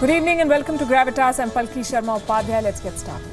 Good evening and welcome to Gravitas. I'm Palki, Sharma, Upadhyay. Let's get started.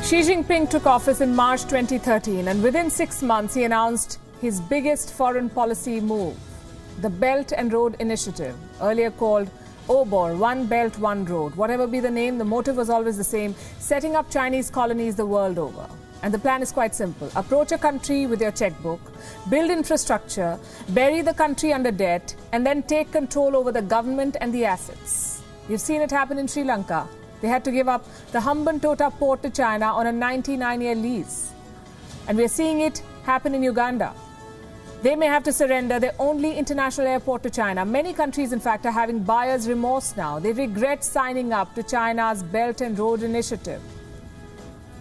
Xi Jinping took office in March 2013 and within 6 months he announced his biggest foreign policy move, the Belt and Road Initiative, earlier called OBOR, One Belt, One Road. Whatever be the name, the motive was always the same, setting up Chinese colonies the world over. And the plan is quite simple. Approach a country with your checkbook, build infrastructure, bury the country under debt, and then take control over the government and the assets. You've seen it happen in Sri Lanka. They had to give up the Hambantota port to China on a 99-year lease. And we're seeing it happen in Uganda. They may have to surrender their only international airport to China. Many countries, in fact, are having buyer's remorse now. They regret signing up to China's Belt and Road Initiative.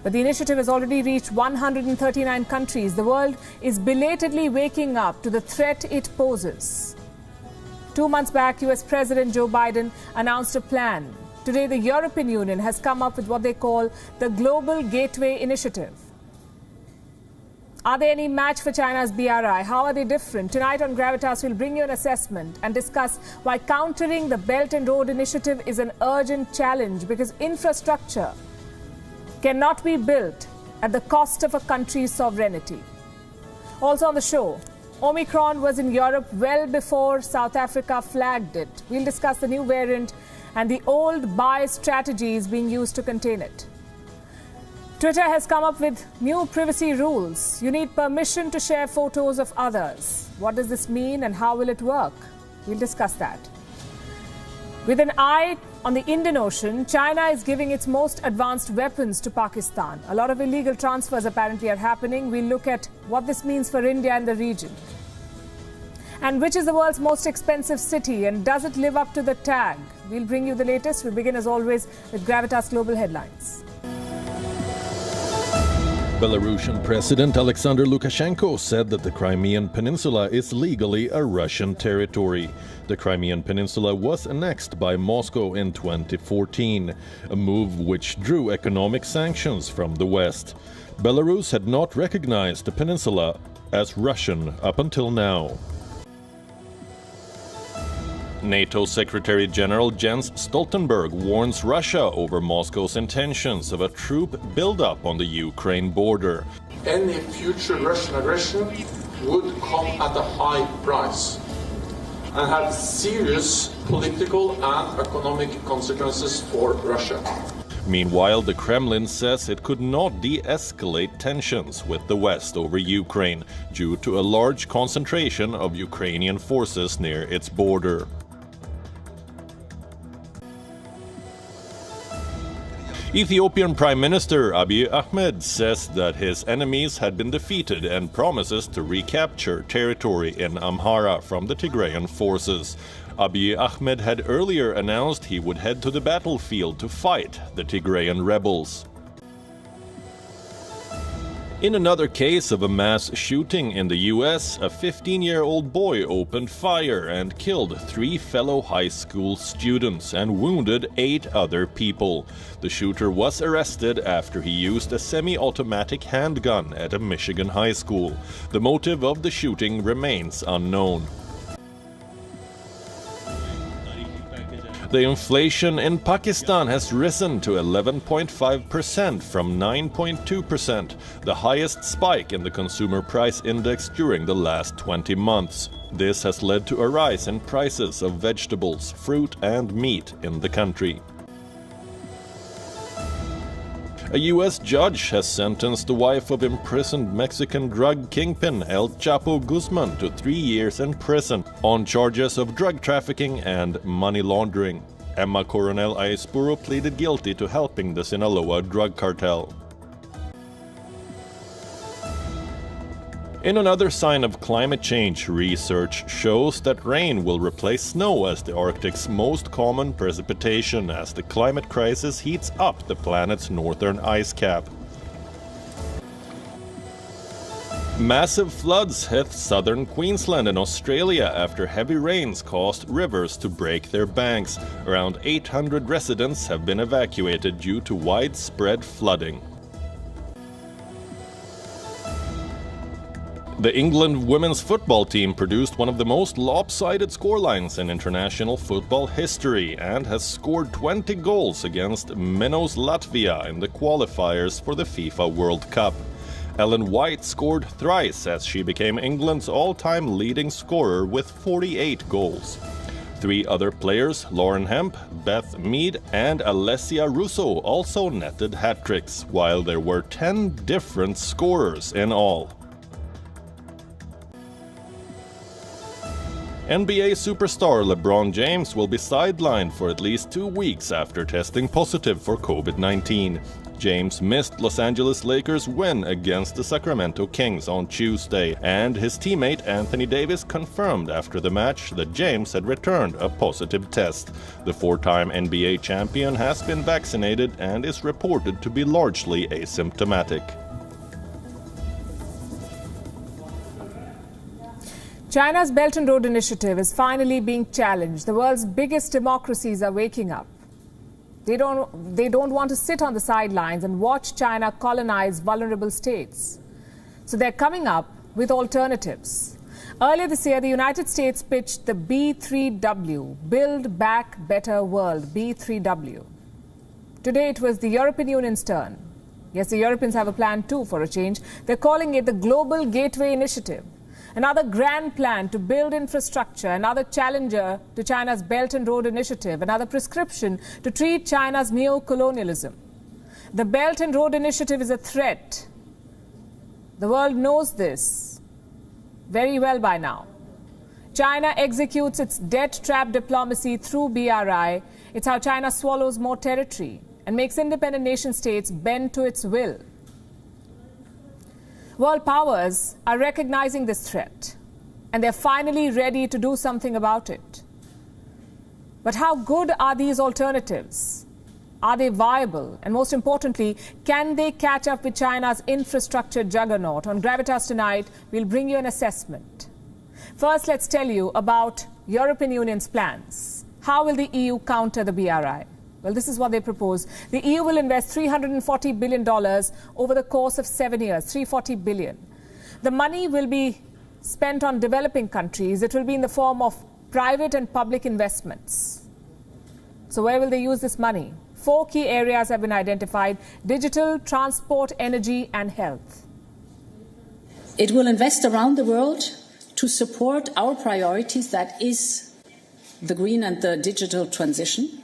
But the initiative has already reached 139 countries. The world is belatedly waking up to the threat it poses. 2 months back, US President Joe Biden announced a plan. Today, the European Union has come up with what they call the Global Gateway Initiative. Are they any match for China's BRI? How are they different? Tonight on Gravitas, we'll bring you an assessment and discuss why countering the Belt and Road Initiative is an urgent challenge, because infrastructure cannot be built at the cost of a country's sovereignty. Also on the show, Omicron was in Europe well before South Africa flagged it. We'll discuss the new variant and the old buy strategies being used to contain it. Twitter has come up with new privacy rules. You need permission to share photos of others. What does this mean and how will it work? We'll discuss that. With an eye on the Indian Ocean, China is giving its most advanced weapons to Pakistan. A lot of illegal transfers apparently are happening. We'll look at what this means for India and the region. And which is the world's most expensive city, and does it live up to the tag? We'll bring you the latest. We begin as always with Gravitas Global Headlines. Belarusian President Alexander Lukashenko said that the Crimean Peninsula is legally a Russian territory. The Crimean Peninsula was annexed by Moscow in 2014, a move which drew economic sanctions from the West. Belarus had not recognized the peninsula as Russian up until now. NATO Secretary General Jens Stoltenberg warns Russia over Moscow's intentions of a troop buildup on the Ukraine border. Any future Russian aggression would come at a high price and have serious political and economic consequences for Russia. Meanwhile, the Kremlin says it could not de-escalate tensions with the West over Ukraine due to a large concentration of Ukrainian forces near its border. Ethiopian Prime Minister Abiy Ahmed says that his enemies had been defeated and promises to recapture territory in Amhara from the Tigrayan forces. Abiy Ahmed had earlier announced he would head to the battlefield to fight the Tigrayan rebels. In another case of a mass shooting in the US, a 15-year-old boy opened fire and killed 3 fellow high school students and wounded 8 other people. The shooter was arrested after he used a semi-automatic handgun at a Michigan high school. The motive of the shooting remains unknown. The inflation in Pakistan has risen to 11.5% from 9.2%, the highest spike in the consumer price index during the last 20 months. This has led to a rise in prices of vegetables, fruit and meat in the country. A U.S. judge has sentenced the wife of imprisoned Mexican drug kingpin El Chapo Guzman to 3 years in prison on charges of drug trafficking and money laundering. Emma Coronel Aispuro pleaded guilty to helping the Sinaloa drug cartel. In another sign of climate change, research shows that rain will replace snow as the Arctic's most common precipitation as the climate crisis heats up the planet's northern ice cap. Massive floods hit southern Queensland and Australia after heavy rains caused rivers to break their banks. Around 800 residents have been evacuated due to widespread flooding. The England women's football team produced one of the most lopsided scorelines in international football history and has scored 20 goals against Minnows Latvia in the qualifiers for the FIFA World Cup. Ellen White scored thrice as she became England's all-time leading scorer with 48 goals. 3 other players, Lauren Hemp, Beth Mead and Alessia Russo, also netted hat-tricks, while there were 10 different scorers in all. NBA superstar LeBron James will be sidelined for at least 2 weeks after testing positive for COVID-19. James missed Los Angeles Lakers' win against the Sacramento Kings on Tuesday, and his teammate Anthony Davis confirmed after the match that James had returned a positive test. The 4-time NBA champion has been vaccinated and is reported to be largely asymptomatic. China's Belt and Road Initiative is finally being challenged. The world's biggest democracies are waking up. They don't want to sit on the sidelines and watch China colonize vulnerable states. So they're coming up with alternatives. Earlier this year, the United States pitched the B3W, Build Back Better World, B3W. Today it was the European Union's turn. Yes, the Europeans have a plan too for a change. They're calling it the Global Gateway Initiative. Another grand plan to build infrastructure, another challenger to China's Belt and Road Initiative, another prescription to treat China's neo-colonialism. The Belt and Road Initiative is a threat. The world knows this very well by now. China executes its debt-trap diplomacy through BRI. It's how China swallows more territory and makes independent nation-states bend to its will. World powers are recognizing this threat, and they're finally ready to do something about it. But how good are these alternatives? Are they viable? And most importantly, can they catch up with China's infrastructure juggernaut? On Gravitas tonight, we'll bring you an assessment. First, let's tell you about European Union's plans. How will the EU counter the BRI? Well, this is what they propose. The EU will invest $340 billion over the course of 7 years, $340 billion. The money will be spent on developing countries. It will be in the form of private and public investments. So where will they use this money? 4 key areas have been identified: digital, transport, energy, and health. It will invest around the world to support our priorities, that is the green and the digital transition.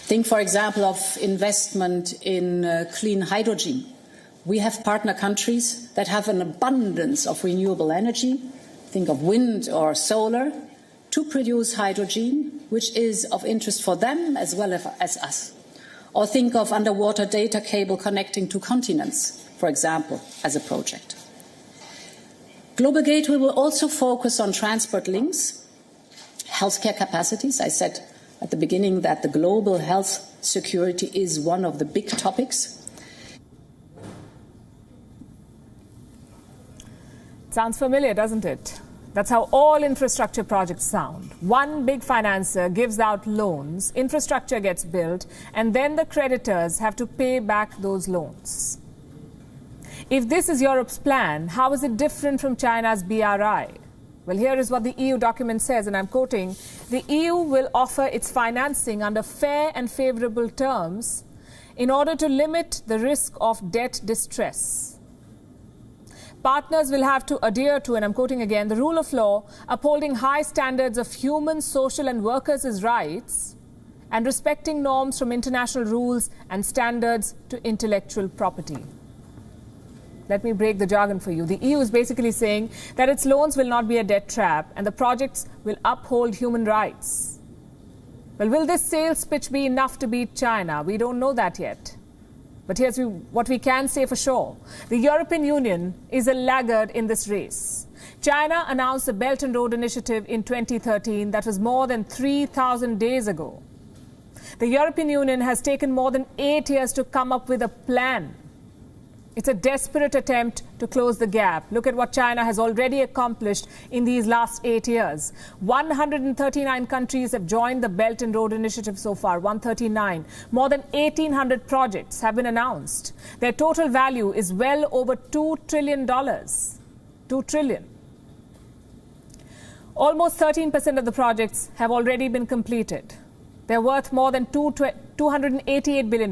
Think, for example, of investment in clean hydrogen. We have partner countries that have an abundance of renewable energy. Think of wind or solar to produce hydrogen, which is of interest for them as well as us. Or think of underwater data cable connecting to continents, for example, as a project. Global Gateway will also focus on transport links, healthcare capacities. I said at the beginning that the global health security is one of the big topics. Sounds familiar, doesn't it? That's how all infrastructure projects sound. One big financier gives out loans, infrastructure gets built, and then the creditors have to pay back those loans. If this is Europe's plan, how is it different from China's BRI? Well, here is what the EU document says, and I'm quoting: the EU will offer its financing under fair and favorable terms in order to limit the risk of debt distress. Partners will have to adhere to, and I'm quoting again, the rule of law, upholding high standards of human, social and workers' rights, and respecting norms from international rules and standards to intellectual property. Let me break the jargon for you. The EU is basically saying that its loans will not be a debt trap and the projects will uphold human rights. Well, will this sales pitch be enough to beat China? We don't know that yet. But here's what we can say for sure. The European Union is a laggard in this race. China announced the Belt and Road Initiative in 2013. That was more than 3,000 days ago. The European Union has taken more than 8 years to come up with a plan. It's a desperate attempt to close the gap. Look at what China has already accomplished in these last 8 years. 139 countries have joined the Belt and Road Initiative so far, 139. More than 1,800 projects have been announced. Their total value is well over $2 trillion. $2 trillion. Almost 13% of the projects have already been completed. They're worth more than $288 billion.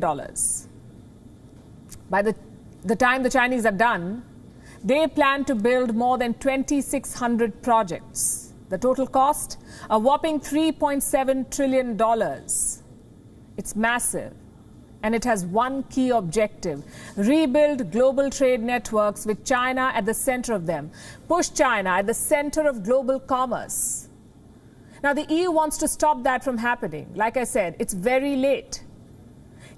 By the time the Chinese are done, they plan to build more than 2,600 projects. The total cost, a whopping $3.7 trillion. It's massive. And it has one key objective: rebuild global trade networks with China at the center of them. Push China at the center of global commerce. Now, the EU wants to stop that from happening. Like I said, it's very late.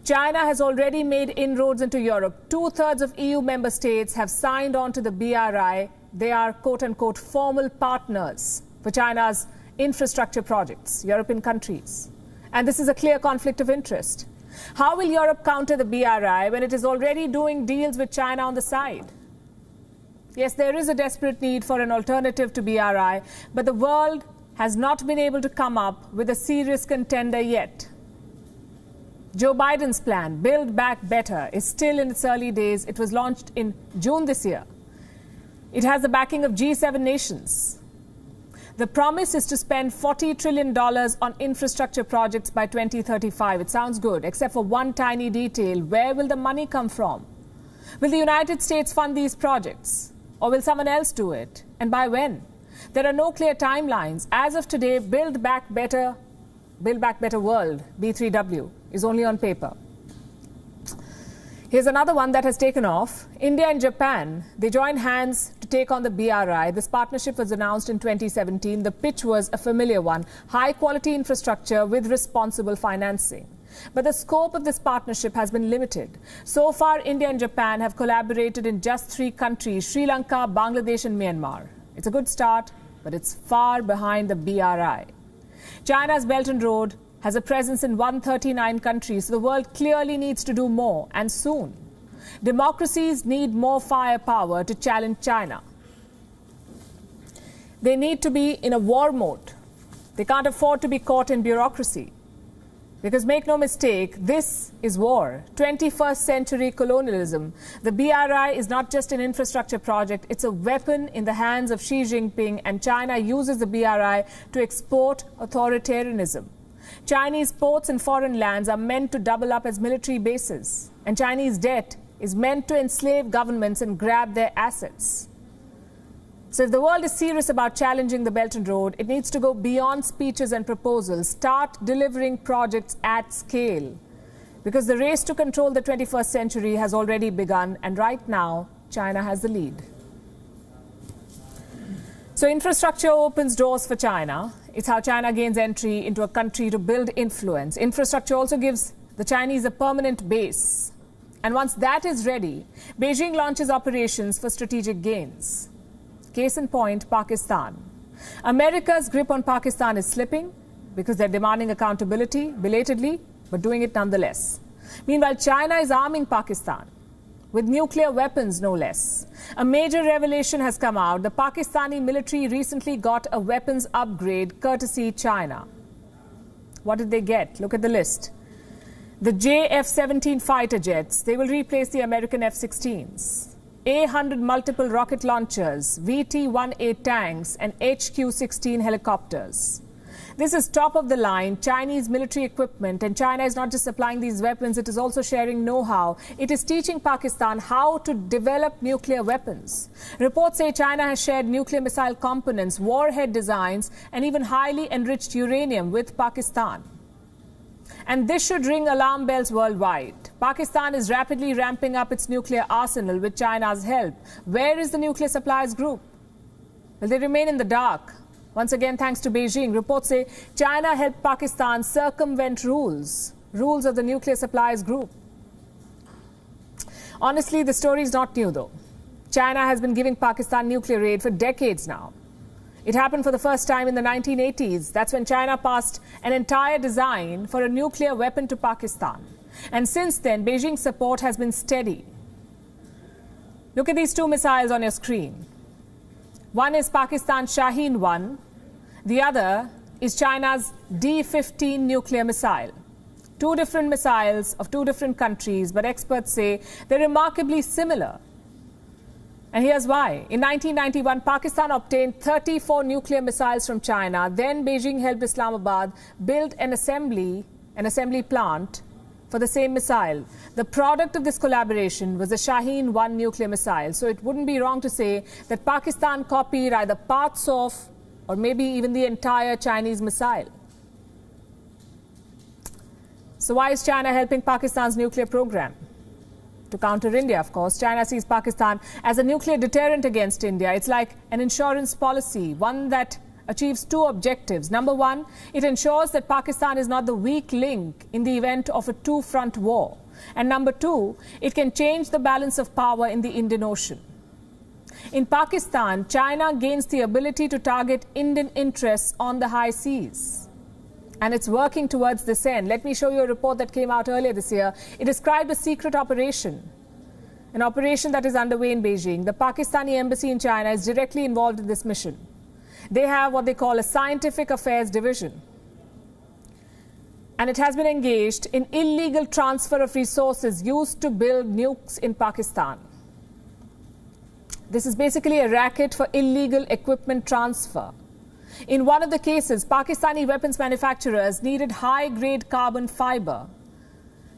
China has already made inroads into Europe. 2/3 of EU member states have signed on to the BRI. They are, quote-unquote, formal partners for China's infrastructure projects, European countries. And this is a clear conflict of interest. How will Europe counter the BRI when it is already doing deals with China on the side? Yes, there is a desperate need for an alternative to BRI, but the world has not been able to come up with a serious contender yet. Joe Biden's plan, Build Back Better, is still in its early days. It was launched in June this year. It has the backing of G7 nations. The promise is to spend $40 trillion on infrastructure projects by 2035. It sounds good, except for one tiny detail. Where will the money come from? Will the United States fund these projects? Or will someone else do it? And by when? There are no clear timelines. As of today, Build Back Better World, B3W, is only on paper. Here's another one that has taken off. India and Japan, they joined hands to take on the BRI. This partnership was announced in 2017. The pitch was a familiar one: high-quality infrastructure with responsible financing. But the scope of this partnership has been limited. So far, India and Japan have collaborated in just 3 countries: Sri Lanka, Bangladesh and Myanmar. It's a good start, but it's far behind the BRI. China's Belt and Road has a presence in 139 countries, so the world clearly needs to do more, and soon. Democracies need more firepower to challenge China. They need to be in a war mode. They can't afford to be caught in bureaucracy. Because make no mistake, this is war, 21st century colonialism. The BRI is not just an infrastructure project, it's a weapon in the hands of Xi Jinping, and China uses the BRI to export authoritarianism. Chinese ports and foreign lands are meant to double up as military bases, and Chinese debt is meant to enslave governments and grab their assets. So if the world is serious about challenging the Belt and Road, it needs to go beyond speeches and proposals, start delivering projects at scale. Because the race to control the 21st century has already begun, and right now, China has the lead. So infrastructure opens doors for China. It's how China gains entry into a country to build influence. Infrastructure also gives the Chinese a permanent base. And once that is ready, Beijing launches operations for strategic gains. Case in point, Pakistan. America's grip on Pakistan is slipping because they're demanding accountability belatedly, but doing it nonetheless. Meanwhile, China is arming Pakistan with nuclear weapons, no less. A major revelation has come out. The Pakistani military recently got a weapons upgrade courtesy China. What did they get? Look at the list. The JF-17 fighter jets, they will replace the American F-16s. A-100 multiple rocket launchers, VT-18 tanks, and HQ-16 helicopters. This is top-of-the-line Chinese military equipment, and China is not just supplying these weapons, it is also sharing know-how. It is teaching Pakistan how to develop nuclear weapons. Reports say China has shared nuclear missile components, warhead designs, and even highly enriched uranium with Pakistan. And this should ring alarm bells worldwide. Pakistan is rapidly ramping up its nuclear arsenal with China's help. Where is the nuclear suppliers group? Well, they remain in the dark. Once again, thanks to Beijing. Reports say China helped Pakistan circumvent rules of the nuclear suppliers group. Honestly, the story is not new, though. China has been giving Pakistan nuclear aid for decades now. It happened for the first time in the 1980s. That's when China passed an entire design for a nuclear weapon to Pakistan. And since then, Beijing's support has been steady. Look at these two missiles on your screen. One is Pakistan's Shaheen-1. The other is China's D-15 nuclear missile. Two different missiles of two different countries, but experts say they're remarkably similar. And here's why. In 1991, Pakistan obtained 34 nuclear missiles from China. Then Beijing helped Islamabad build an assembly plant for the same missile. The product of this collaboration was the Shaheen-1 nuclear missile. So it wouldn't be wrong to say that Pakistan copied either parts of or maybe even the entire Chinese missile. So why is China helping Pakistan's nuclear program? To counter India, of course. China sees Pakistan as a nuclear deterrent against India. It's like an insurance policy, one that achieves two objectives. Number one, it ensures that Pakistan is not the weak link in the event of a two-front war. And number two, it can change the balance of power in the Indian Ocean. In Pakistan, China gains the ability to target Indian interests on the high seas. And it's working towards this end. Let me show you a report that came out earlier this year. It described a secret operation, an operation that is underway in Beijing. The Pakistani embassy in China is directly involved in this mission. They have what they call a scientific affairs division. And it has been engaged in illegal transfer of resources used to build nukes in Pakistan. This is basically a racket for illegal equipment transfer. In one of the cases, Pakistani weapons manufacturers needed high-grade carbon fiber.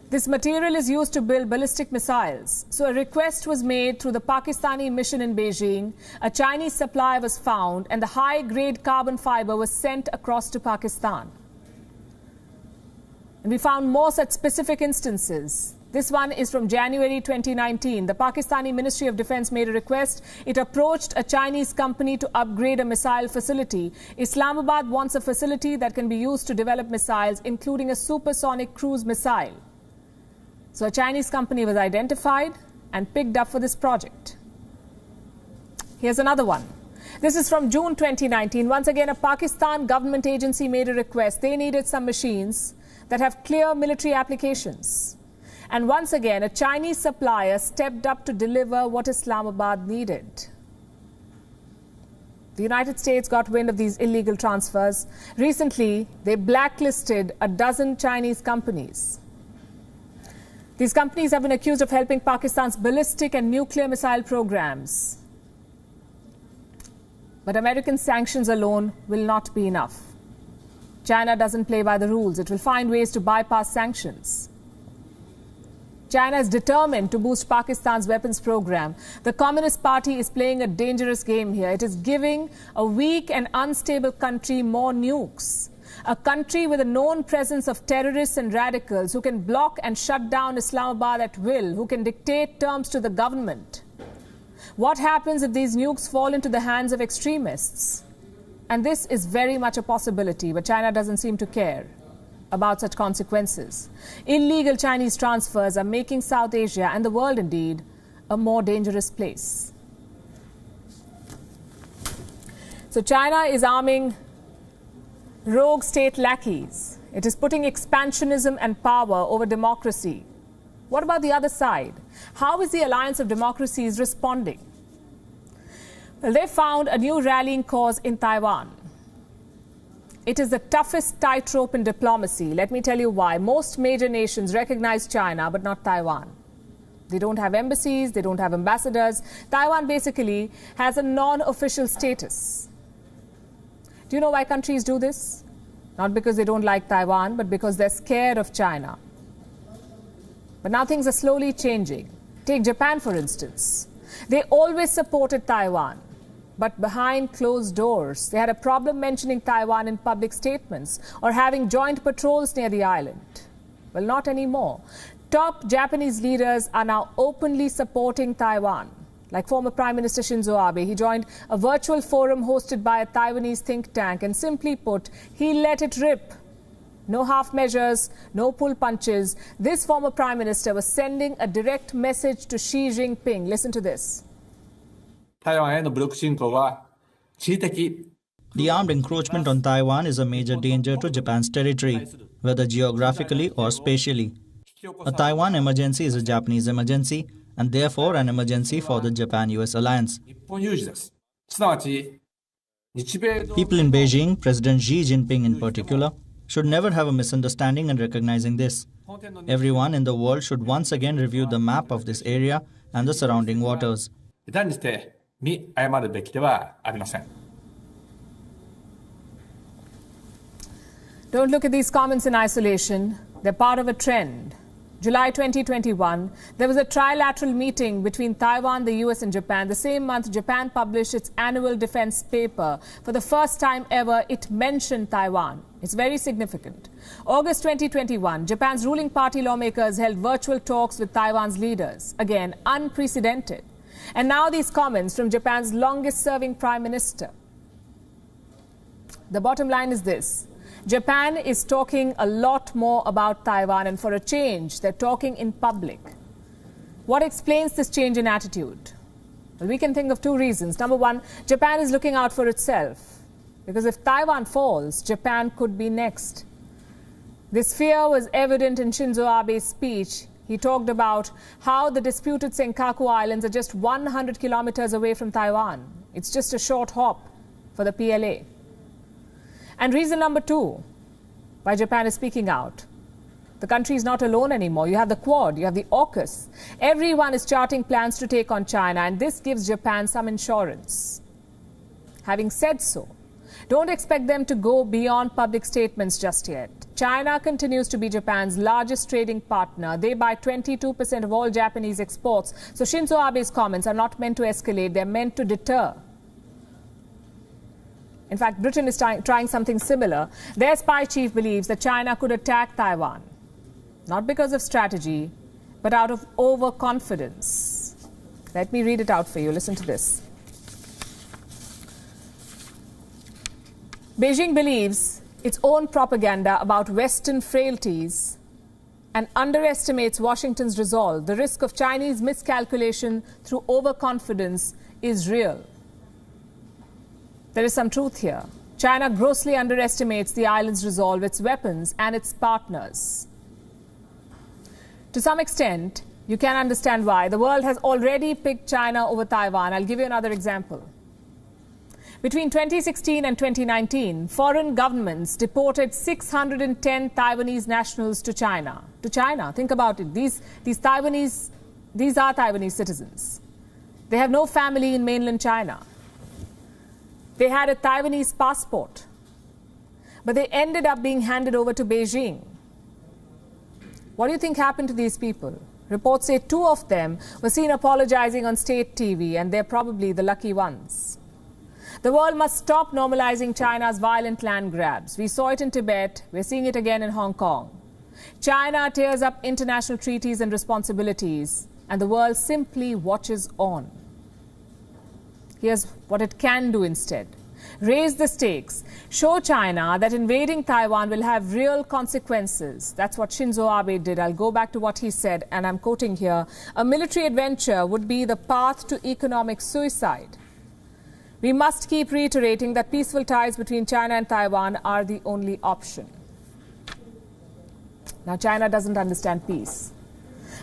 This material is used to build ballistic missiles. So a request was made through the Pakistani mission in Beijing. A Chinese supplier was found and the high-grade carbon fiber was sent across to Pakistan. And we found more such specific instances. This one is from January 2019. The Pakistani Ministry of Defense made a request. It approached a Chinese company to upgrade a missile facility. Islamabad wants a facility that can be used to develop missiles, including a supersonic cruise missile. So a Chinese company was identified and picked up for this project. Here's another one. This is from June 2019. Once again, a Pakistan government agency made a request. They needed some machines that have clear military applications. And once again, a Chinese supplier stepped up to deliver what Islamabad needed. The United States got wind of these illegal transfers. Recently, they blacklisted a dozen Chinese companies. These companies have been accused of helping Pakistan's ballistic and nuclear missile programs. But American sanctions alone will not be enough. China doesn't play by the rules. It will find ways to bypass sanctions. China is determined to boost Pakistan's weapons program. The Communist Party is playing a dangerous game here. It is giving a weak and unstable country more nukes. A country with a known presence of terrorists and radicals who can block and shut down Islamabad at will, who can dictate terms to the government. What happens if these nukes fall into the hands of extremists? And this is very much a possibility, but China doesn't seem to care about such consequences. Illegal Chinese transfers are making South Asia and the world indeed a more dangerous place. So China is arming rogue state lackeys. It is putting expansionism and power over democracy. What about the other side? How is the Alliance of Democracies responding? Well, they found a new rallying cause in Taiwan. It is the toughest tightrope in diplomacy. Let me tell you why. Most major nations recognize China, but not Taiwan. They don't have embassies, they don't have ambassadors. Taiwan basically has a non-official status. Do you know why countries do this? Not because they don't like Taiwan, but because they're scared of China. But now things are slowly changing. Take Japan, for instance. They always supported Taiwan, but behind closed doors. They had a problem mentioning Taiwan in public statements or having joint patrols near the island. Well, not anymore. Top Japanese leaders are now openly supporting Taiwan. Like former Prime Minister Shinzo Abe, he joined a virtual forum hosted by a Taiwanese think tank, and simply put, he let it rip. No half measures, no pull punches. This former Prime Minister was sending a direct message to Xi Jinping. Listen to this. The armed encroachment on Taiwan is a major danger to Japan's territory, whether geographically or spatially. A Taiwan emergency is a Japanese emergency, and therefore an emergency for the Japan-US alliance. People in Beijing, President Xi Jinping in particular, should never have a misunderstanding in recognizing this. Everyone in the world should once again review the map of this area and the surrounding waters. Don't look at these comments in isolation. They're part of a trend. July 2021, there was a trilateral meeting between Taiwan, the US and Japan. The same month, Japan published its annual defense paper. For the first time ever, it mentioned Taiwan. It's very significant. August 2021, Japan's ruling party lawmakers held virtual talks with Taiwan's leaders. Again, unprecedented. And now these comments from Japan's longest-serving prime minister. The bottom line is this. Japan is talking a lot more about Taiwan, and for a change, they're talking in public. What explains this change in attitude? Well, we can think of two reasons. Number one, Japan is looking out for itself, because if Taiwan falls, Japan could be next. This fear was evident in Shinzo Abe's speech. He talked about how the disputed Senkaku Islands are just 100 kilometers away from Taiwan. It's just a short hop for the PLA. And reason number two, why Japan is speaking out. The country is not alone anymore. You have the Quad, you have the AUKUS. Everyone is charting plans to take on China, and this gives Japan some insurance. Having said so, don't expect them to go beyond public statements just yet. China continues to be Japan's largest trading partner. They buy 22% of all Japanese exports. So Shinzo Abe's comments are not meant to escalate, they're meant to deter. In fact, Britain is trying something similar. Their spy chief believes that China could attack Taiwan, not because of strategy, but out of overconfidence. Let me read it out for you. Listen to this. Beijing believes its own propaganda about Western frailties and underestimates Washington's resolve. The risk of Chinese miscalculation through overconfidence is real. There is some truth here. China grossly underestimates the island's resolve, its weapons, and its partners. To some extent, you can understand why. The world has already picked China over Taiwan. I'll give you another example. Between 2016 and 2019, foreign governments deported 610 Taiwanese nationals to China. Think about it. These are Taiwanese citizens. They have no family in mainland China. They had a Taiwanese passport, but they ended up being handed over to Beijing. What do you think happened to these people? Reports say 2 of them were seen apologizing on state TV, and they're probably the lucky ones. The world must stop normalizing China's violent land grabs. We saw it in Tibet. We're seeing it again in Hong Kong. China tears up international treaties and responsibilities, and the world simply watches on. Here's what it can do instead. Raise the stakes. Show China that invading Taiwan will have real consequences. That's what Shinzo Abe did. I'll go back to what he said, and I'm quoting here. A military adventure would be the path to economic suicide. We must keep reiterating that peaceful ties between China and Taiwan are the only option. Now, China doesn't understand peace,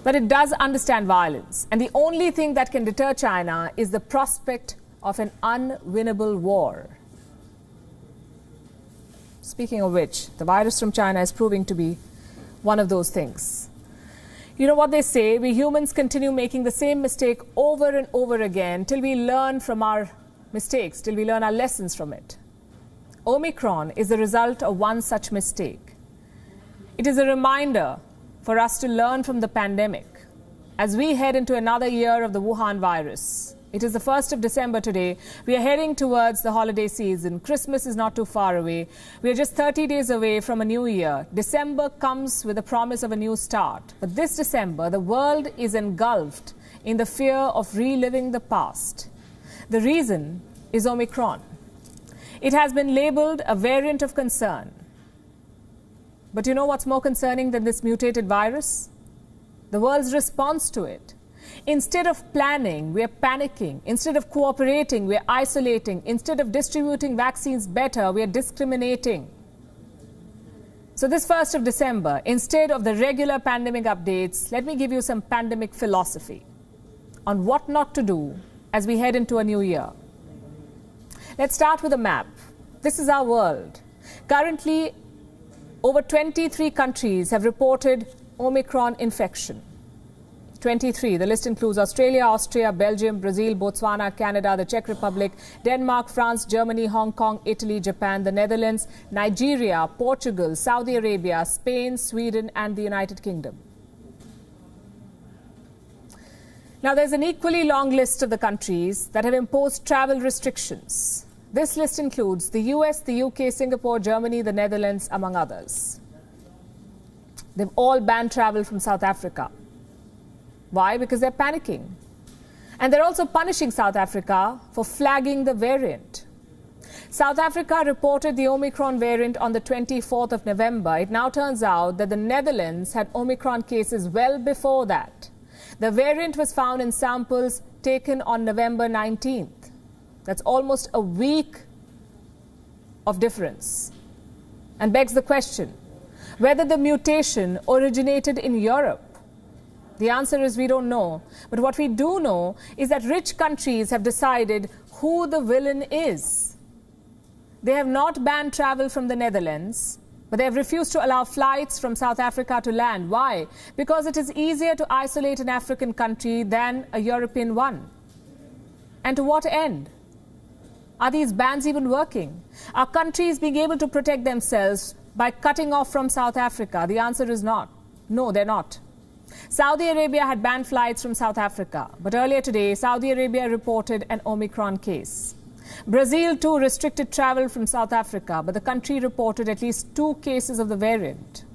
but it does understand violence. And the only thing that can deter China is the prospect of an unwinnable war. Speaking of which, the virus from China is proving to be one of those things. You know what they say, we humans continue making the same mistake over and over again till we learn from our mistakes, till we learn our lessons from it. Omicron is the result of one such mistake. It is a reminder for us to learn from the pandemic as we head into another year of the Wuhan virus. It is the 1st of December today. We are heading towards the holiday season. Christmas is not too far away. We are just 30 days away from a new year. December comes with the promise of a new start. But this December, the world is engulfed in the fear of reliving the past. The reason is Omicron. It has been labelled a variant of concern. But you know what's more concerning than this mutated virus? The world's response to it. Instead of planning, we are panicking. Instead of cooperating, we are isolating. Instead of distributing vaccines better, we are discriminating. So this 1st of December, instead of the regular pandemic updates, let me give you some pandemic philosophy on what not to do as we head into a new year. Let's start with a map. This is our world. Currently, over 23 countries have reported Omicron infection. 23. The list includes Australia, Austria, Belgium, Brazil, Botswana, Canada, the Czech Republic, Denmark, France, Germany, Hong Kong, Italy, Japan, the Netherlands, Nigeria, Portugal, Saudi Arabia, Spain, Sweden, and the United Kingdom. Now, there's an equally long list of the countries that have imposed travel restrictions. This list includes the US, the UK, Singapore, Germany, the Netherlands, among others. They've all banned travel from South Africa. Why? Because they're panicking. And they're also punishing South Africa for flagging the variant. South Africa reported the Omicron variant on the 24th of November. It now turns out that the Netherlands had Omicron cases well before that. The variant was found in samples taken on November 19th. That's almost a week of difference. And begs the question, whether the mutation originated in Europe. The answer is we don't know. But what we do know is that rich countries have decided who the villain is. They have not banned travel from the Netherlands, but they have refused to allow flights from South Africa to land. Why? Because it is easier to isolate an African country than a European one. And to what end? Are these bans even working? Are countries being able to protect themselves by cutting off from South Africa? The answer is not. No, they're not. Saudi Arabia had banned flights from South Africa, but earlier today, Saudi Arabia reported an Omicron case. Brazil too restricted travel from South Africa, but the country reported at least 2 cases of the variant.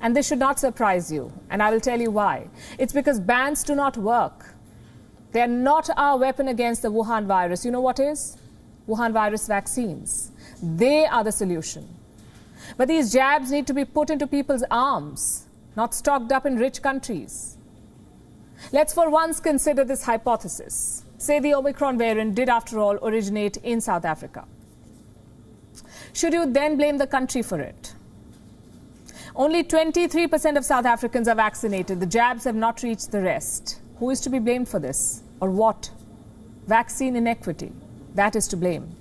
And this should not surprise you, and I will tell you why. It's because bans do not work. They are not our weapon against the Wuhan virus. You know what is? Wuhan virus vaccines. They are the solution. But these jabs need to be put into people's arms, not stocked up in rich countries. Let's for once consider this hypothesis. Say the Omicron variant did, after all, originate in South Africa. Should you then blame the country for it? Only 23% of South Africans are vaccinated. The jabs have not reached the rest. Who is to be blamed for this? Or what? Vaccine inequity. That is to blame.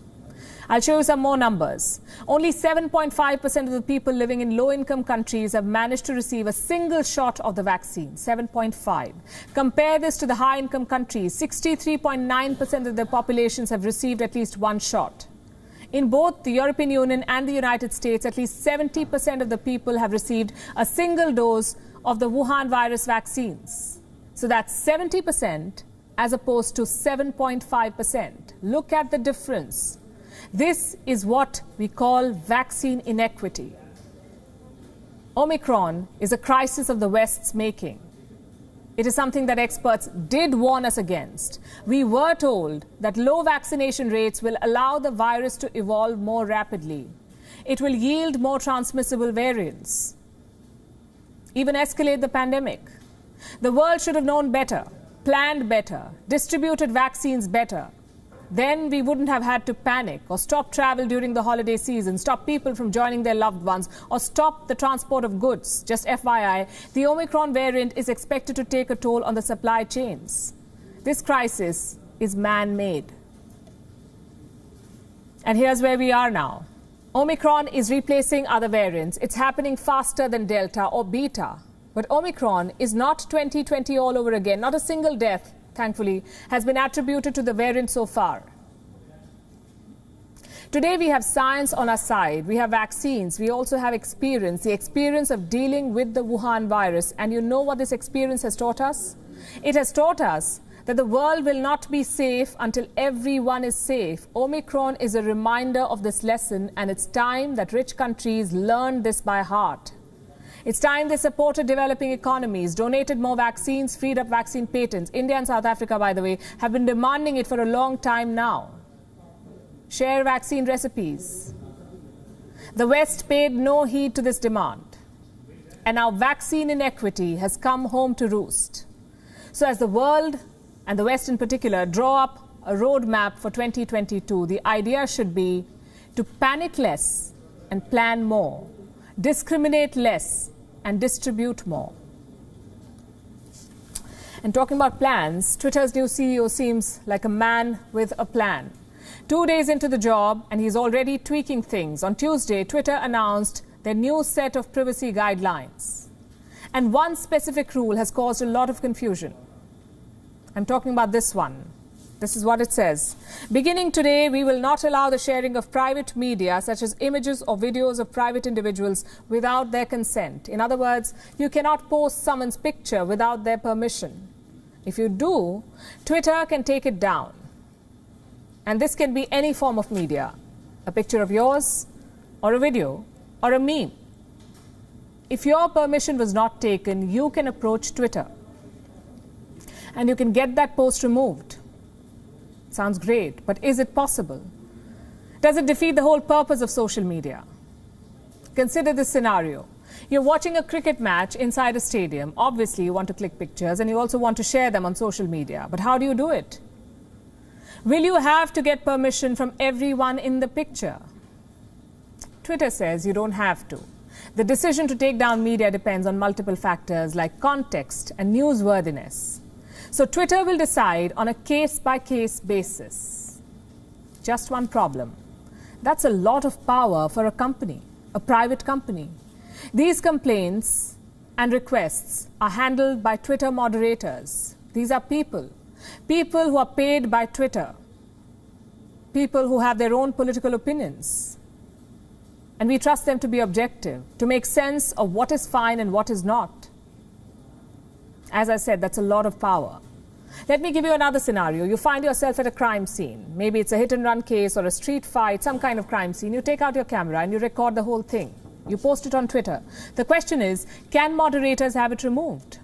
I'll show you some more numbers. Only 7.5% of the people living in low-income countries have managed to receive a single shot of the vaccine. 7.5. Compare this to the high-income countries. 63.9% of their populations have received at least one shot. In both the European Union and the United States, at least 70% of the people have received a single dose of the Wuhan virus vaccines. So that's 70% as opposed to 7.5%. Look at the difference. This is what we call vaccine inequity. Omicron is a crisis of the West's making. It is something that experts did warn us against. We were told that low vaccination rates will allow the virus to evolve more rapidly. It will yield more transmissible variants, even escalate the pandemic. The world should have known better, planned better, distributed vaccines better. Then we wouldn't have had to panic or stop travel during the holiday season, stop people from joining their loved ones, or stop the transport of goods. Just FYI, the Omicron variant is expected to take a toll on the supply chains. This crisis is man-made. And here's where we are now. Omicron is replacing other variants. It's happening faster than Delta or Beta. But Omicron is not 2020 all over again. Not a single death, thankfully, has been attributed to the variant so far. Today we have science on our side. We have vaccines. We also have experience, the experience of dealing with the Wuhan virus. And you know what this experience has taught us? It has taught us that the world will not be safe until everyone is safe. Omicron is a reminder of this lesson, and it's time that rich countries learn this by heart. It's time they supported developing economies, donated more vaccines, freed up vaccine patents. India and South Africa, by the way, have been demanding it for a long time now. Share vaccine recipes. The West paid no heed to this demand. And now vaccine inequity has come home to roost. So as the world, and the West in particular, draw up a roadmap for 2022, the idea should be to panic less and plan more, discriminate less and distribute more. And talking about plans, Twitter's new CEO seems like a man with a plan. 2 days into the job, and he's already tweaking things. On Tuesday, Twitter announced their new set of privacy guidelines. And one specific rule has caused a lot of confusion. I'm talking about this one. This is what it says. Beginning today, we will not allow the sharing of private media, such as images or videos of private individuals, without their consent. In other words, you cannot post someone's picture without their permission. If you do, Twitter can take it down. And this can be any form of media, a picture of yours, or a video, or a meme. If your permission was not taken, you can approach Twitter. And you can get that post removed. Sounds great, but is it possible? Does it defeat the whole purpose of social media? Consider this scenario. You're watching a cricket match inside a stadium. Obviously, you want to click pictures and you also want to share them on social media. But how do you do it? Will you have to get permission from everyone in the picture? Twitter says you don't have to. The decision to take down media depends on multiple factors like context and newsworthiness. So Twitter will decide on a case-by-case basis. Just one problem. That's a lot of power for a company, a private company. These complaints and requests are handled by Twitter moderators. These are people who are paid by Twitter, people who have their own political opinions. And we trust them to be objective, to make sense of what is fine and what is not. As I said, that's a lot of power. Let me give you another scenario. You find yourself at a crime scene. Maybe it's a hit-and-run case or a street fight, some kind of crime scene. You take out your camera and you record the whole thing. You post it on Twitter. The question is, can moderators have it removed?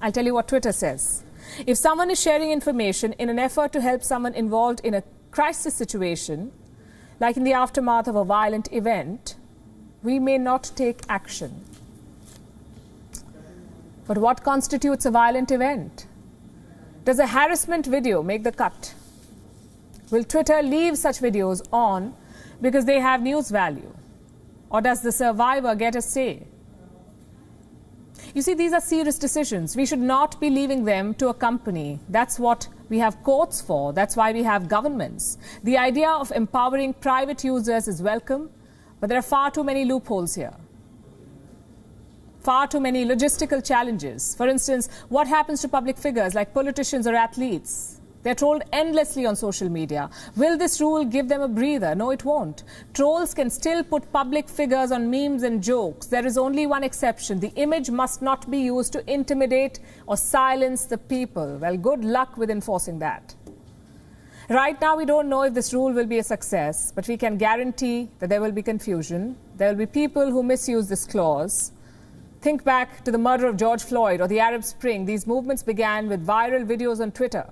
I'll tell you what Twitter says. If someone is sharing information in an effort to help someone involved in a crisis situation, like in the aftermath of a violent event, we may not take action. But what constitutes a violent event? Does a harassment video make the cut? Will Twitter leave such videos on because they have news value? Or does the survivor get a say? You see, these are serious decisions. We should not be leaving them to a company. That's what we have courts for. That's why we have governments. The idea of empowering private users is welcome, but there are far too many loopholes here. Far too many logistical challenges. For instance, what happens to public figures like politicians or athletes? They're trolled endlessly on social media. Will this rule give them a breather? No, it won't. Trolls can still put public figures on memes and jokes. There is only one exception. The image must not be used to intimidate or silence the people. Well, good luck with enforcing that. Right now, we don't know if this rule will be a success, but we can guarantee that there will be confusion. There will be people who misuse this clause. Think back to the murder of George Floyd or the Arab Spring. These movements began with viral videos on Twitter.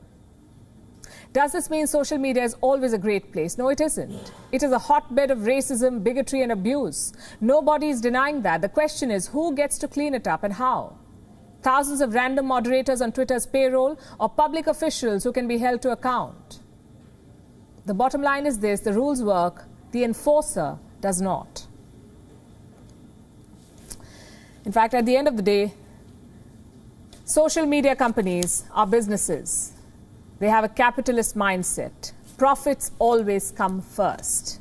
Does this mean social media is always a great place? No, it isn't. It is a hotbed of racism, bigotry, and abuse. Nobody is denying that. The question is, who gets to clean it up and how? Thousands of random moderators on Twitter's payroll or public officials who can be held to account? The bottom line is this: the rules work, the enforcer does not. In fact, at the end of the day, social media companies are businesses. They have a capitalist mindset. Profits always come first.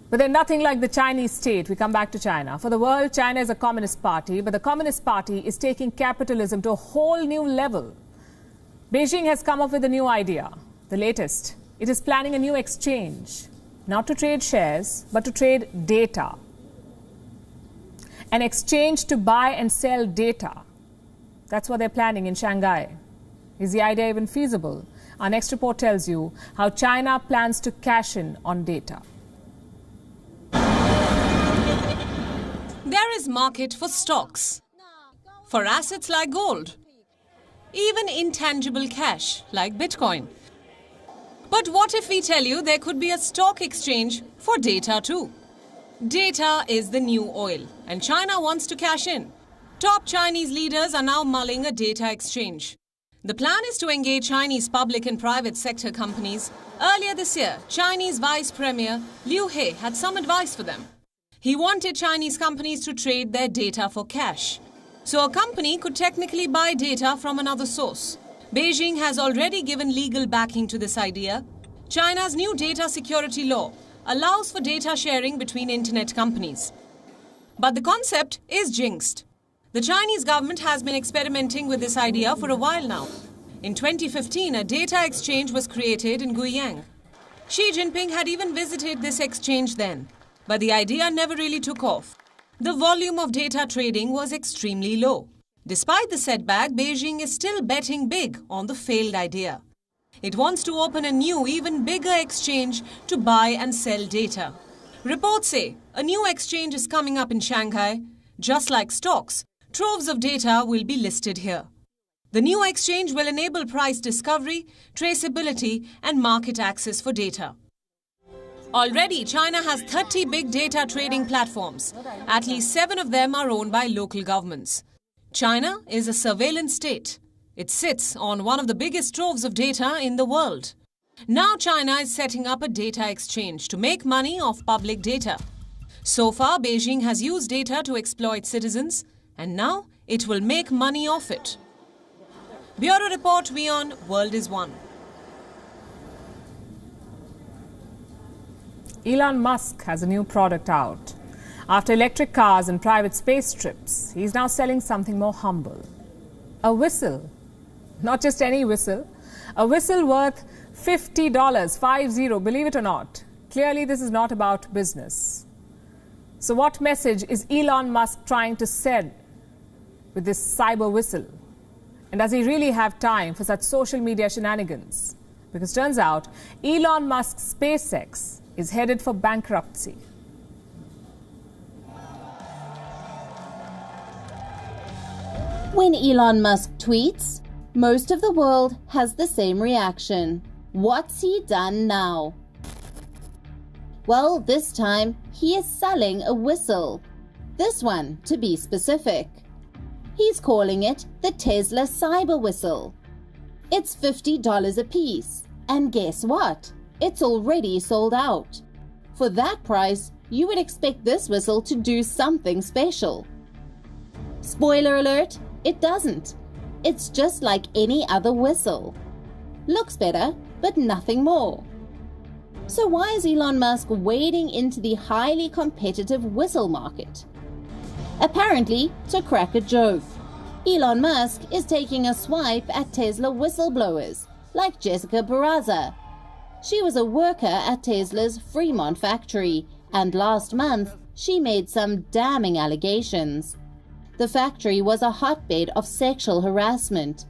But they're nothing like the Chinese state. We come back to China. For the world, China is a communist party, but the communist party is taking capitalism to a whole new level. Beijing has come up with a new idea, the latest. It is planning a new exchange, not to trade shares, but to trade data. An exchange to buy and sell data. That's what they're planning in Shanghai. Is the idea even feasible? Our next report tells you how China plans to cash in on data. There is market for stocks, for assets like gold, even intangible cash like Bitcoin. But what if we tell you there could be a stock exchange for data too? Data is the new oil, and China wants to cash in. Top Chinese leaders are now mulling a data exchange. The plan is to engage Chinese public and private sector companies. Earlier this year, Chinese Vice Premier Liu He had some advice for them. He wanted Chinese companies to trade their data for cash. So a company could technically buy data from another source. Beijing has already given legal backing to this idea. China's new data security law allows for data sharing between internet companies. But the concept is jinxed. The Chinese government has been experimenting with this idea for a while now. In 2015, a data exchange was created in Guiyang. Xi Jinping had even visited this exchange then. But the idea never really took off. The volume of data trading was extremely low. Despite the setback, Beijing is still betting big on the failed idea. It wants to open a new, even bigger exchange to buy and sell data. Reports say a new exchange is coming up in Shanghai. Just like stocks, troves of data will be listed here. The new exchange will enable price discovery, traceability, and market access for data. Already, China has 30 big data trading platforms. At least 7 of them are owned by local governments. China is a surveillance state. It sits on one of the biggest troves of data in the world. Now China is setting up a data exchange to make money off public data. So far, Beijing has used data to exploit citizens, and now it will make money off it. Bureau Report, WION World is One. Elon Musk has a new product out. After electric cars and private space trips, he's now selling something more humble. A whistle. Not just any whistle. A whistle worth $50, 50, believe it or not. Clearly, this is not about business. So what message is Elon Musk trying to send with this cyber whistle? And does he really have time for such social media shenanigans? Because turns out, Elon Musk's SpaceX is headed for bankruptcy. When Elon Musk tweets, most of the world has the same reaction. What's he done now? Well, this time he is selling a whistle. This one, to be specific. He's calling it the Tesla Cyber Whistle. It's $50 a piece. And guess what? It's already sold out. For that price, you would expect this whistle to do something special. Spoiler alert, it doesn't. It's just like any other whistle. Looks better, but nothing more. So why is Elon Musk wading into the highly competitive whistle market? Apparently, to crack a joke. Elon Musk is taking a swipe at Tesla whistleblowers, like Jessica Barraza. She was a worker at Tesla's Fremont factory, and last month she made some damning allegations. The factory was a hotbed of sexual harassment.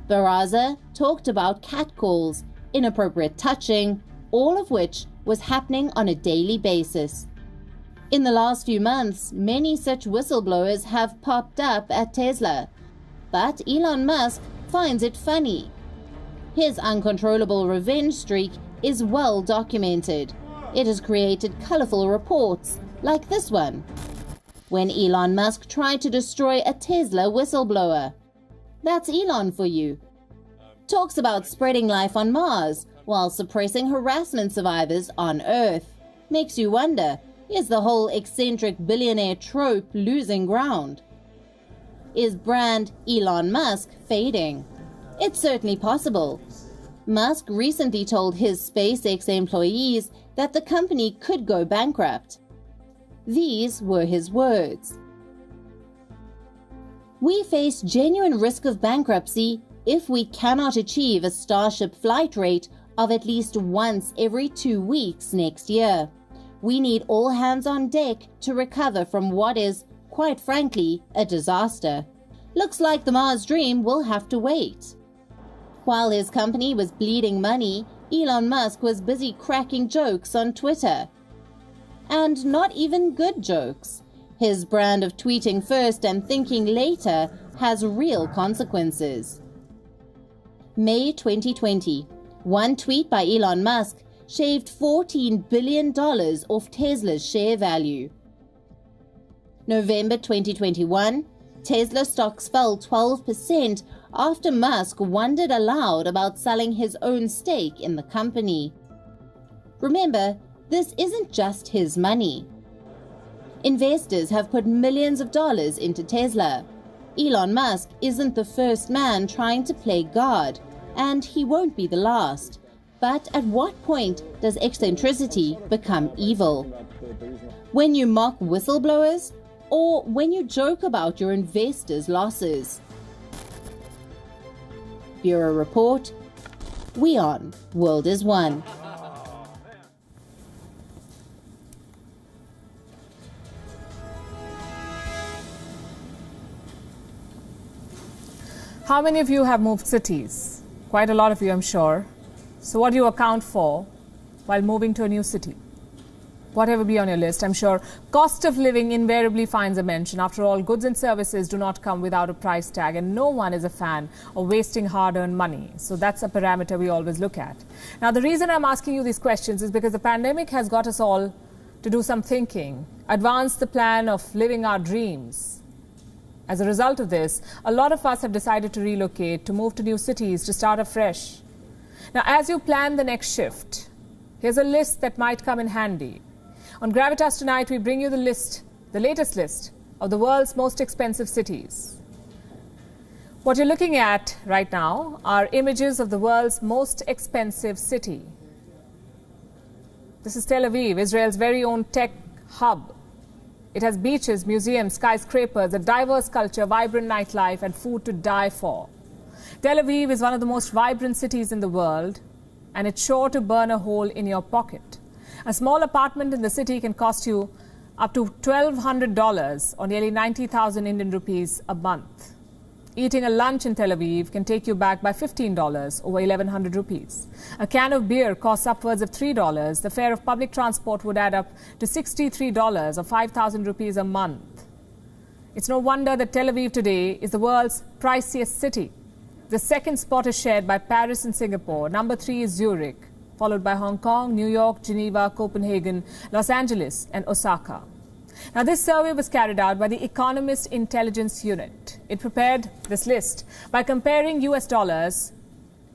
Barraza talked about catcalls, inappropriate touching, all of which was happening on a daily basis. In the last few months, many such whistleblowers have popped up at Tesla. But Elon Musk finds it funny. His uncontrollable revenge streak is well documented. It has created colorful reports, like this one, when Elon Musk tried to destroy a Tesla whistleblower. That's Elon for you. Talks about spreading life on Mars while suppressing harassment survivors on Earth. Makes you wonder, is the whole eccentric billionaire trope losing ground? Is brand Elon Musk fading? It's certainly possible. Musk recently told his SpaceX employees that the company could go bankrupt. These were his words. "We face genuine risk of bankruptcy if we cannot achieve a Starship flight rate of at least once every 2 weeks next year. We need all hands on deck to recover from what is, quite frankly, a disaster. Looks like the Mars dream will have to wait." While his company was bleeding money, Elon Musk was busy cracking jokes on Twitter. And not even good jokes. His brand of tweeting first and thinking later has real consequences. May 2020. One tweet by Elon Musk shaved $14 billion off Tesla's share value. November 2021. Tesla stocks fell 12% after Musk wondered aloud about selling his own stake in the company. Remember, this isn't just his money. Investors have put millions of dollars into Tesla. Elon Musk isn't the first man trying to play God, and he won't be the last. But at what point does eccentricity become evil? When you mock whistleblowers, or when you joke about your investors' losses? Bureau Report, WION World is One. How many of you have moved cities? Quite a lot of you, I'm sure. So what do you account for while moving to a new city? Whatever be on your list, I'm sure cost of living invariably finds a mention. After all, goods and services do not come without a price tag, and no one is a fan of wasting hard-earned money. So that's a parameter we always look at. Now, the reason I'm asking you these questions is because the pandemic has got us all to do some thinking, advance the plan of living our dreams. As a result of this, a lot of us have decided to relocate, to move to new cities, to start afresh. Now, as you plan the next shift, here's a list that might come in handy. On Gravitas tonight, we bring you the latest list of the world's most expensive cities. What you're looking at right now are images of the world's most expensive city. This is Tel Aviv, Israel's very own tech hub. It has beaches, museums, skyscrapers, a diverse culture, vibrant nightlife, and food to die for. Tel Aviv is one of the most vibrant cities in the world, and it's sure to burn a hole in your pocket. A small apartment in the city can cost you up to $1,200 or nearly 90,000 Indian rupees a month. Eating a lunch in Tel Aviv can take you back by $15 over 1,100 rupees. A can of beer costs upwards of $3. The fare of public transport would add up to $63 or 5,000 rupees a month. It's no wonder that Tel Aviv today is the world's priciest city. The second spot is shared by Paris and Singapore. Number 3 is Zurich, followed by Hong Kong, New York, Geneva, Copenhagen, Los Angeles, and Osaka. Now, this survey was carried out by the Economist Intelligence Unit. It prepared this list by comparing US dollars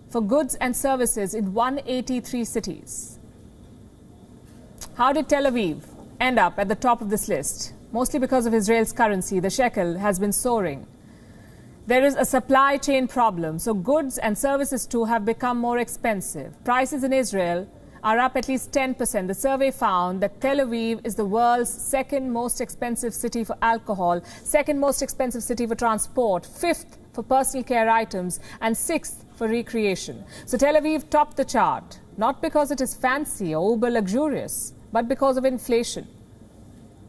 for goods and services in 183 cities. How did Tel Aviv end up at the top of this list? Mostly because of Israel's currency. The shekel has been soaring. There is a supply chain problem, so goods and services too have become more expensive. Prices in Israel are up at least 10%. The survey found that Tel Aviv is the world's second most expensive city for alcohol, second most expensive city for transport, fifth for personal care items, and sixth for recreation. So Tel Aviv topped the chart, not because it is fancy or uber luxurious, but because of inflation.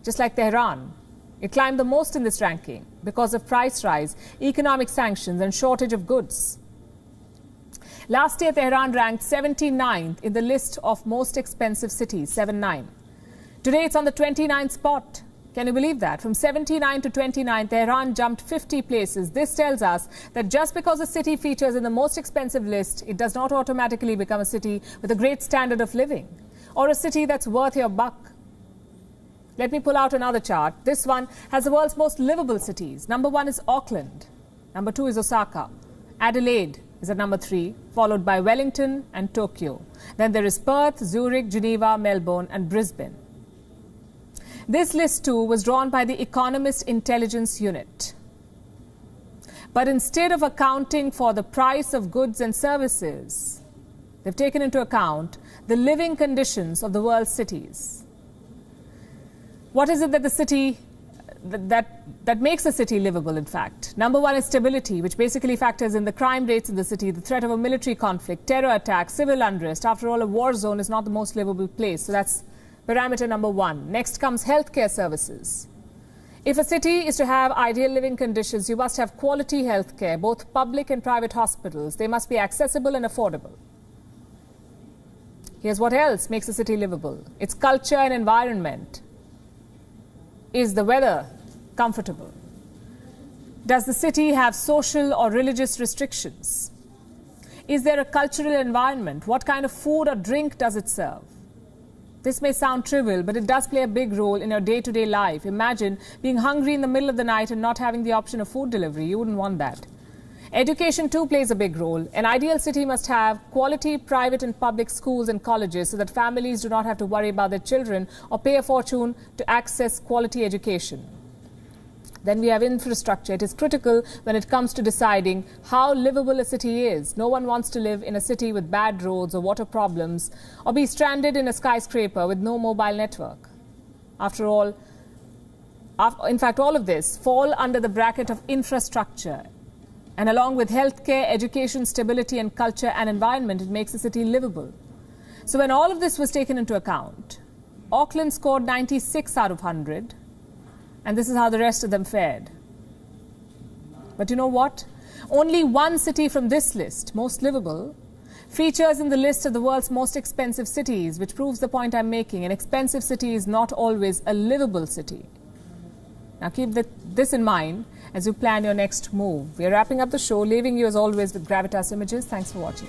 Just like Tehran, it climbed the most in this ranking because of price rise, economic sanctions, and shortage of goods. Last year, Tehran ranked 79th in the list of most expensive cities, 79. Today, it's on the 29th spot. Can you believe that? From 79 to 29, Tehran jumped 50 places. This tells us that just because a city features in the most expensive list, it does not automatically become a city with a great standard of living or a city that's worth your buck. Let me pull out another chart. This one has the world's most livable cities. Number 1 is Auckland. Number 2 is Osaka. Adelaide is at number 3, followed by Wellington and Tokyo. Then there is Perth, Zurich, Geneva, Melbourne, and Brisbane. This list too was drawn by the Economist Intelligence Unit. But instead of accounting for the price of goods and services, they've taken into account the living conditions of the world's cities. What is it that the city that makes a city livable, in fact? Number 1 is stability, which basically factors in the crime rates in the city, the threat of a military conflict, terror attacks, civil unrest. After all, a war zone is not the most livable place. So that's parameter number 1. Next comes healthcare services. If a city is to have ideal living conditions, you must have quality healthcare, both public and private hospitals. They must be accessible and affordable. Here's what else makes a city livable. Its culture and environment. Is the weather comfortable? Does the city have social or religious restrictions? Is there a cultural environment? What kind of food or drink does it serve? This may sound trivial, but it does play a big role in your day-to-day life. Imagine being hungry in the middle of the night and not having the option of food delivery. You wouldn't want that. Education too plays a big role. An ideal city must have quality private and public schools and colleges so that families do not have to worry about their children or pay a fortune to access quality education. Then we have infrastructure. It is critical when it comes to deciding how livable a city is. No one wants to live in a city with bad roads or water problems or be stranded in a skyscraper with no mobile network. After all, in fact, all of this fall under the bracket of infrastructure. And along with healthcare, education, stability and culture and environment, it makes a city livable. So when all of this was taken into account, Auckland scored 96 out of 100. And this is how the rest of them fared. But you know what? Only one city from this list, most livable, features in the list of the world's most expensive cities, which proves the point I'm making. An expensive city is not always a livable city. Now keep this in mind as you plan your next move. We are wrapping up the show, leaving you as always with Gravitas Images. Thanks for watching.